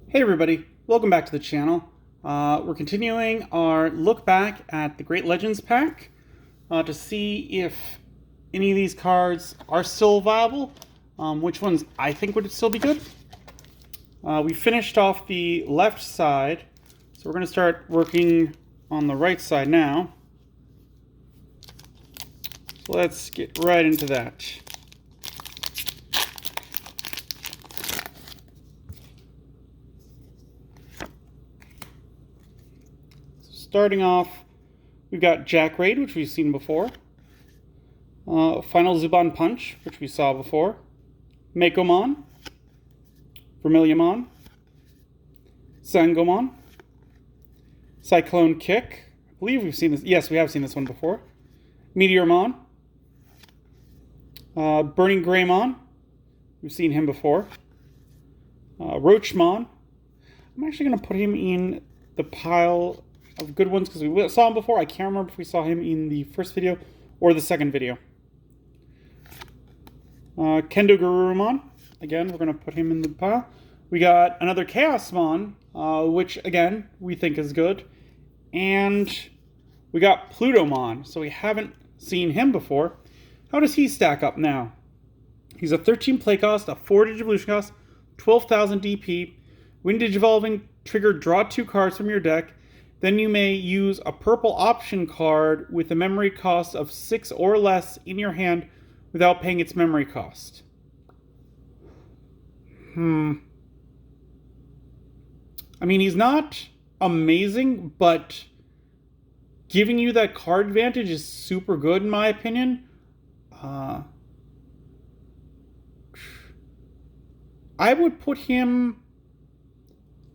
Hey everybody, welcome back to the channel. We're continuing our look back at the Great Legends pack to see if any of these cards are still viable, which ones I think would still be good. We finished off the left side, so we're going to start working on the right side now. So let's get right into that. Starting off, we've got Jack Raid, which we've seen before. Final Zuban Punch, which we saw before. Mekomon. Vermiliamon. Sangomon. Cyclone Kick. I believe we've seen this. Yes, we have seen this one before. Meteormon. Burning Greymon. We've seen him before. Roachmon. I'm actually going to put him in the pile of good ones because we saw him before. I can't remember if we saw him in the first video or the second video. Kendo Garurumon. Again, we're going to put him in the pile. We got another Chaosmon, which again, we think is good. And we got Plutomon, so we haven't seen him before. How does he stack up now? He's a 13 play cost, a 4 Digivolution cost, 12,000 DP. When Digivolving, trigger draw 2 cards from your deck. Then you may use a purple option card with a memory cost of 6 or less in your hand without paying its memory cost. I mean, he's not amazing, but giving you that card advantage is super good in my opinion. I would put him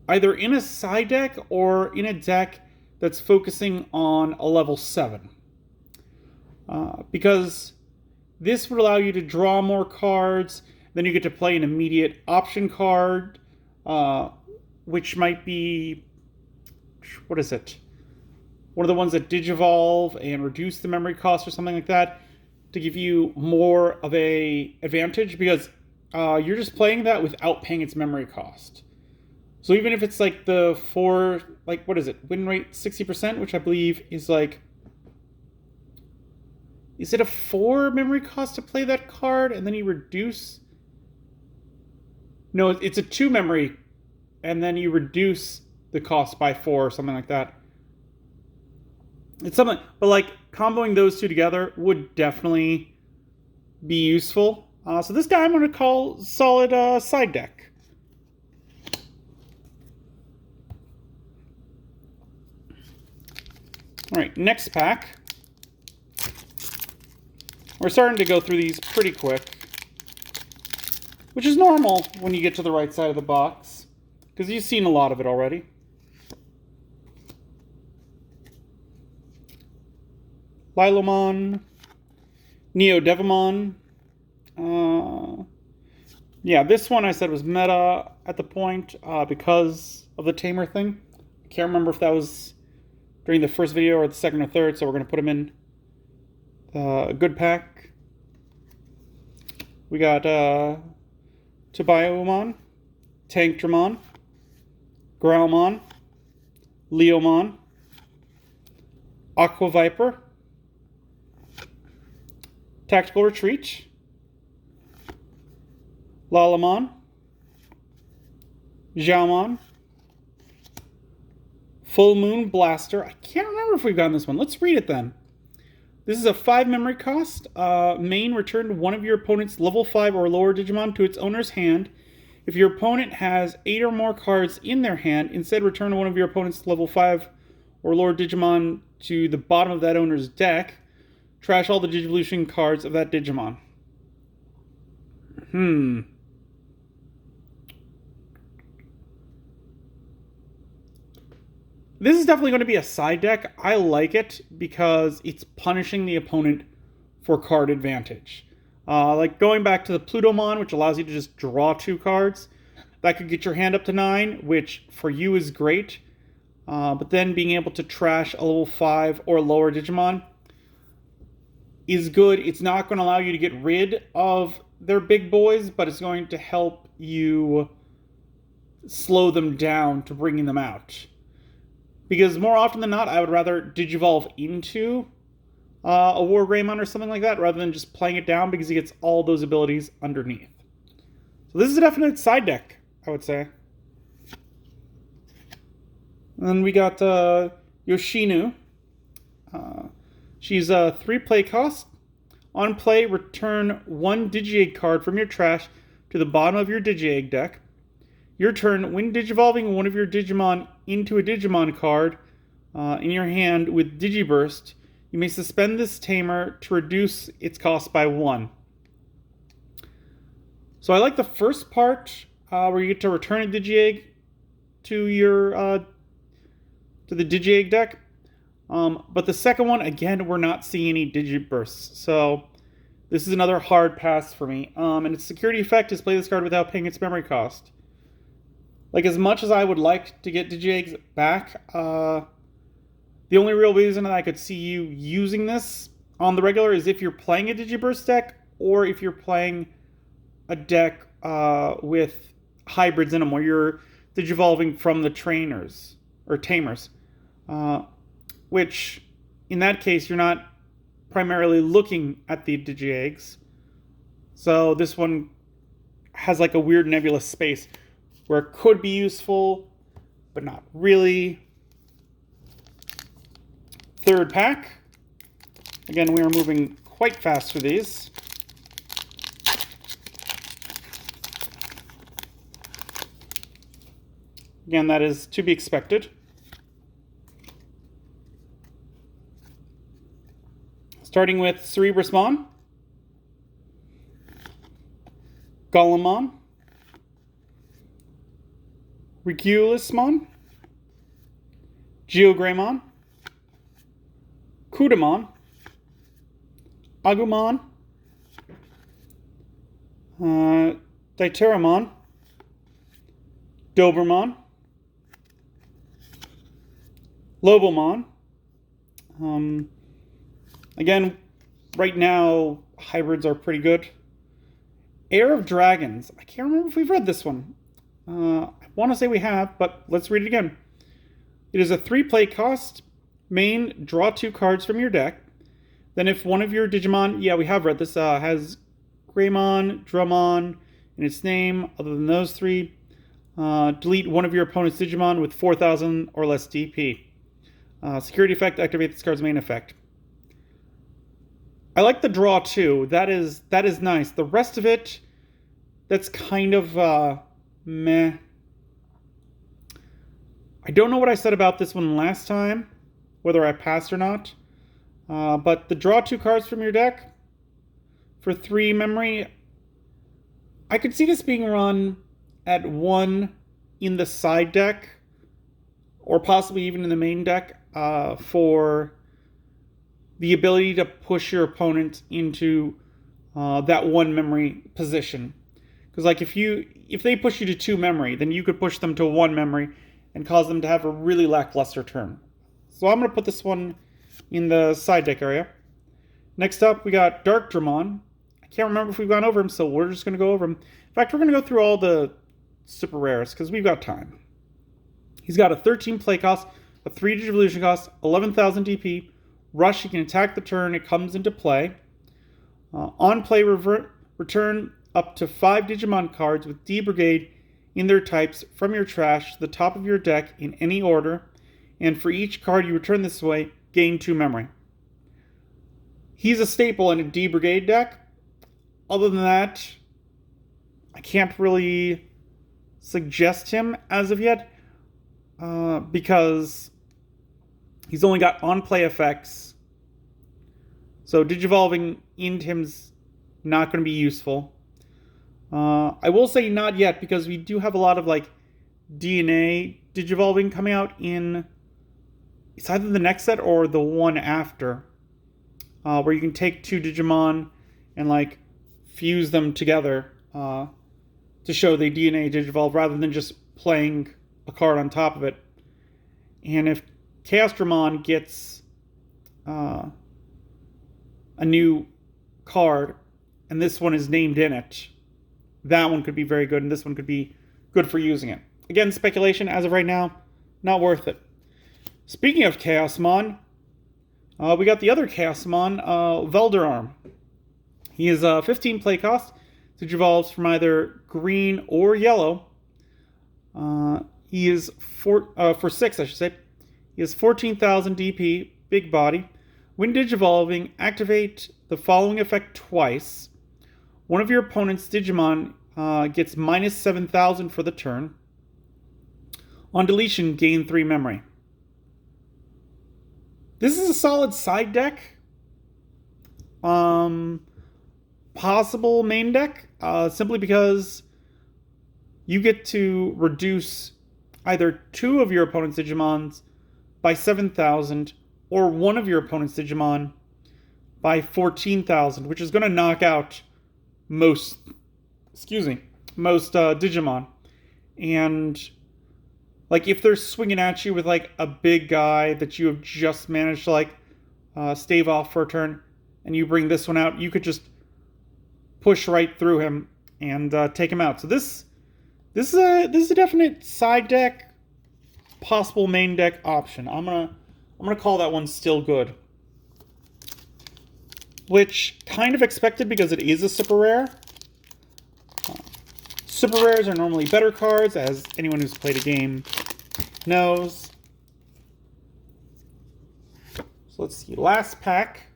either in a side deck or in a deck that's focusing on a level 7. Because this would allow you to draw more cards, then you get to play an immediate option card, which might be, what is it? One of the ones that Digivolve and reduce the memory cost or something like that to give you more of a advantage because you're just playing that without paying its memory cost. So even if it's like the 4, like, what is it? Win rate 60%, which I believe is like, is it a 4 memory cost to play that card and then you reduce? No, it's a 2 memory and then you reduce the cost by 4 or something like that. It's something, but like comboing those two together would definitely be useful. So this guy I'm going to call solid side deck. All right, next pack. We're starting to go through these pretty quick, which is normal when you get to the right side of the box, because you've seen a lot of it already. Lilomon, Neodevimon. Yeah, this one I said was meta at the point because of the Tamer thing. I can't remember if that was during the first video or the second or third, so we're going to put him in a good pack. We got Tobiomon, Tankdramon, Growlmon, Leomon, Aqua Viper, Tactical Retreat, Lalamon, Xiaomon, Full Moon Blaster. I can't remember if we've gotten this one. Let's read it then. This is a 5 memory cost. Main, return one of your opponent's level 5 or lower Digimon to its owner's hand. If your opponent has 8 or more cards in their hand, instead return one of your opponent's level 5 or lower Digimon to the bottom of that owner's deck. Trash all the Digivolution cards of that Digimon. This is definitely going to be a side deck. I like it because it's punishing the opponent for card advantage. Like going back to the Plutomon, which allows you to just draw 2 cards. That could get your hand up to 9, which for you is great. But then being able to trash a level 5 or lower Digimon is good. It's not going to allow you to get rid of their big boys, but it's going to help you slow them down to bringing them out. Because more often than not, I would rather Digivolve into a War Greymon or something like that rather than just playing it down because he gets all those abilities underneath. So this is a definite side deck, I would say. And then we got Yoshinu. She's a 3 play cost. On play, return 1 Digi-Egg card from your trash to the bottom of your Digi-Egg deck. Your turn, when Digivolving one of your Digimon into a Digimon card in your hand with Digiburst, you may suspend this tamer to reduce its cost by 1. So I like the first part where you get to return a Digi-Egg to your to the Digi-Egg deck. But the second one, again, we're not seeing any Digibursts. So this is another hard pass for me. And its security effect is play this card without paying its memory cost. Like, as much as I would like to get Digi-Eggs back, the only real reason that I could see you using this on the regular is if you're playing a Digiburst deck or if you're playing a deck with hybrids in them where you're Digivolving from the trainers or tamers. Which, in that case, you're not primarily looking at the Digi-Eggs. So this one has like a weird nebulous space where it could be useful, but not really. Third pack. Again, we are moving quite fast through these. Again, that is to be expected. Starting with Cerebrusmon, Golemon, Regulusmon, Geogreymon, Kudamon, Agumon, Deuteramon, Dobermon, Lobomon. Again, right now, hybrids are pretty good. Heir of Dragons. I can't remember if we've read this one. I want to say we have, but let's read it again. It is a 3 play cost. Main, draw 2 cards from your deck. Then if one of your Digimon, yeah, we have read this, has Greymon, Dramon in its name, other than those 3, delete one of your opponent's Digimon with 4,000 or less DP. Security effect, activate this card's main effect. I like the draw too. That is nice. The rest of it, that's kind of meh. I don't know what I said about this one last time, whether I passed or not. But the draw 2 cards from your deck for 3 memory, I could see this being run at 1 in the side deck, or possibly even in the main deck, for the ability to push your opponent into that 1 memory position. Because like if they push you to 2 memory, then you could push them to 1 memory and cause them to have a really lackluster turn. So I'm going to put this one in the side deck area. Next up, we got Dark Dramon. I can't remember if we've gone over him, so we're just going to go over him. In fact, we're going to go through all the super rares because we've got time. He's got a 13 play cost, a 3 Digivolution cost, 11,000 DP, Rush. He can attack the turn it comes into play. On play, return up to 5 Digimon cards with D Brigade in their types from your trash to the top of your deck in any order, and for each card you return this way, gain 2 memory. He's a staple in a D Brigade deck. Other than that, I can't really suggest him as of yet, because he's only got on-play effects. So Digivolving into him's not going to be useful. I will say not yet, because we do have a lot of like DNA Digivolving coming out in, it's either the next set or the one after, where you can take 2 Digimon and like fuse them together to show they DNA Digivolve rather than just playing a card on top of it. And if Chaos Dramon gets a new card and this one is named in it, that one could be very good, and this one could be good for using it. again, speculation as of right now, not worth it. Speaking of Chaosmon, we got the other Chaosmon, Velderarm. He is 15 play cost, which evolves from either green or yellow. He is for 6, I should say. He has 14,000 DP, big body. When Digivolving, activate the following effect twice. One of your opponent's Digimon gets minus 7,000 for the turn. On deletion, gain 3 memory. This is a solid side deck. Possible main deck, simply because you get to reduce either 2 of your opponent's Digimons by 7,000 or one of your opponent's Digimon by 14,000, which is going to knock out most Digimon. And like if they're swinging at you with like a big guy that you have just managed to like stave off for a turn, and you bring this one out, you could just push right through him and take him out. So this is a definite side deck, possible main deck option. I'm gonna call that one still good, which kind of expected because it is a super rare. Super rares are normally better cards, as anyone who's played a game knows. So let's see, last pack.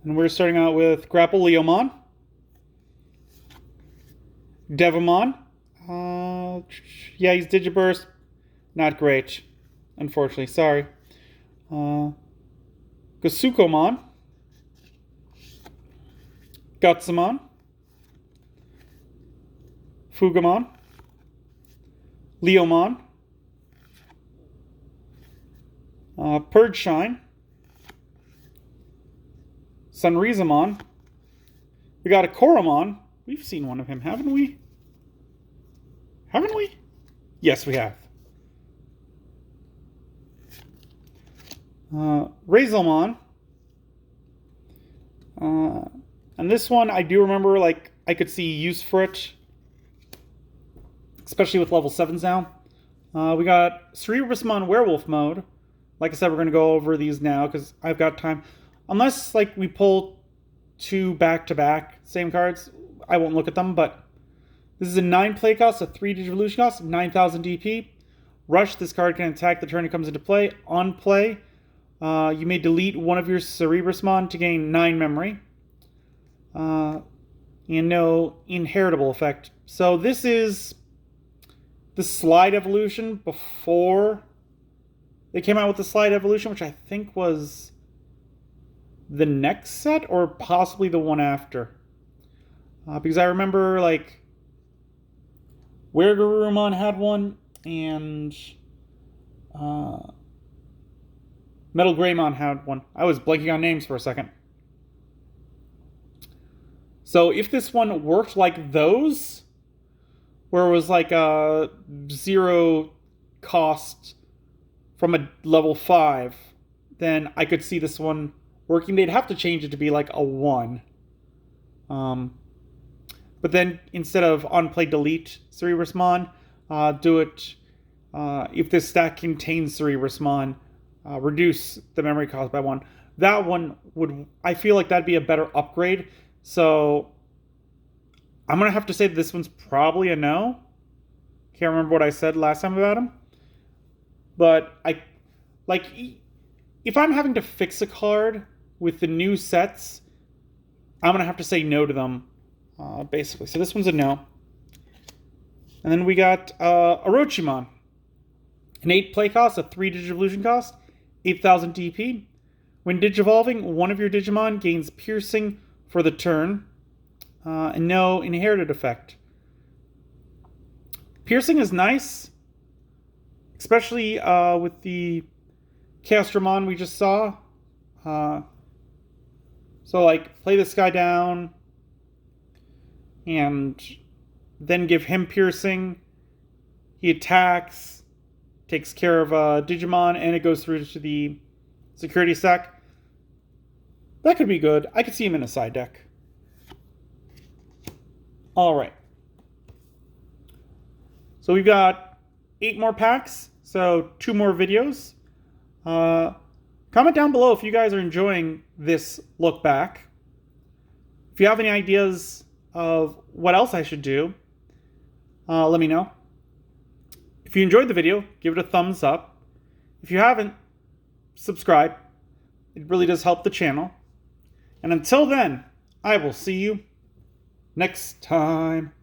And we're starting out with Grapple Leomon, Devamon. Yeah, he's Digiburst. Not great, unfortunately. Sorry. Gasukomon, Gutsumon, Fugamon, Leomon, Purgeshine, Sunrizamon. We got a Koromon. We've seen one of him, haven't we? Haven't we? Yes, we have. Razelmon. And this one, I do remember, like, I could see use for it. Especially with level 7s now. We got Cerebrusmon Werewolf mode. Like I said, we're going to go over these now because I've got time. Unless, like, we pull 2 back-to-back same cards, I won't look at them, but this is a 9 play cost, a 3 Digivolution cost, 9,000 DP. Rush, this card can attack the turn it comes into play. On play, you may delete one of your Cerebrusmon to gain 9 memory. And no inheritable effect. So this is the Slide Evolution before they came out with the Slide Evolution, which I think was the next set or possibly the one after. Because I remember, like, Werewolf had one, and Metal Greymon had one. I was blanking on names for a second. So if this one worked like those, where it was like a 0 cost from a level 5, then I could see this one working. They'd have to change it to be like a 1. But then instead of on-play delete Cerebrusmon, do it if this stack contains Cerebrusmon, reduce the memory cost by 1. That one would, I feel like that'd be a better upgrade. So I'm going to have to say that this one's probably a no. Can't remember what I said last time about him. But if I'm having to fix a card with the new sets, I'm going to have to say no to them, basically. So this one's a no. And then we got Orochiman. An 8 play cost, a 3 Digivolution cost, 8,000 DP. When Digivolving, one of your Digimon gains Piercing for the turn, and no inherited effect. Piercing is nice, especially with the Dramon we just saw. So, like, play this guy down, and then give him Piercing. He attacks, takes care of Digimon, and it goes through to the security stack. That could be good. I could see him in a side deck. Alright. So we've got 8 more packs, so 2 more videos. Comment down below if you guys are enjoying this look back. If you have any ideas of what else I should do, let me know. If you enjoyed the video, give it a thumbs up. If you haven't, subscribe. It really does help the channel. And until then, I will see you next time.